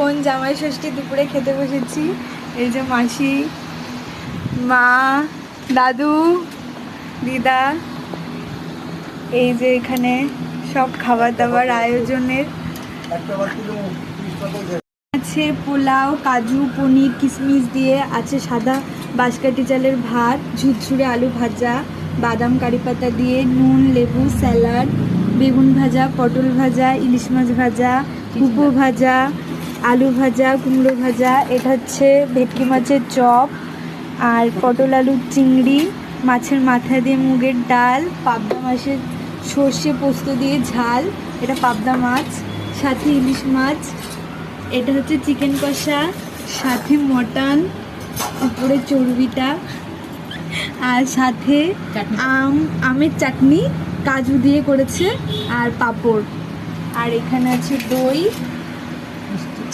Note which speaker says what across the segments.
Speaker 1: বোন জামাই ষষ্ঠী দুপুরে খেতে বসেছি। এই যে মাসি, মা, দাদু, দিদা, এই যে এখানে সব খাবার দাবার আয়োজনের আছে। পোলাও, কাজু, পনির, কিশমিশ দিয়ে আছে। সাদা বাঁশকাঠি চালের ভাত, ঝুরঝুরে আলু ভাজা, বাদাম কারি পাতা দিয়ে, নুন, লেবু, স্যালাড, বেগুন ভাজা, পটল ভাজা, ইলিশ মাছ ভাজা, কুপো ভাজা, আলু ভাজা, কুমড়ো ভাজা। এটা হচ্ছে ভেটকি মাছের চপ, আর পটল আলুর চিংড়ি, মাছের মাথা দিয়ে মুগের ডাল, পাবদা মাছের সর্ষে পোস্ত দিয়ে ঝাল, এটা পাবদা মাছ, সাথে ইলিশ মাছ। এটা হচ্ছে চিকেন কষা, সাথে মটন, উপরে চর্বিটা, আর সাথে আমের চাটনি কাজু দিয়ে করেছে, আর পাঁপড়। আর এখানে আছে দই,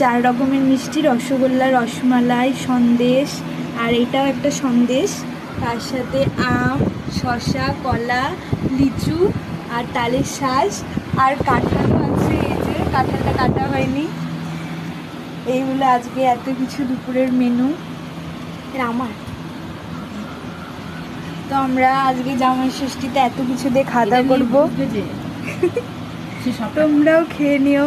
Speaker 1: 4 রকমের মিষ্টি, রসগোল্লা, রসমালাই, সন্দেশ, আর এটাও একটা সন্দেশ। তার সাথে আম, শসা, কলা, লিচু, আর তালের শাঁস, আর কাঁঠালও আছে। এই যে কাঁঠালটা কাটা হয়নি। এইগুলো আজকে এত কিছু দুপুরের মেনু। আমার তো আমরা আজকে জামাই ষষ্ঠীতে এত কিছু দিয়ে খাওয়া দাওয়া করবো। তোমরাও খেয়ে নিও।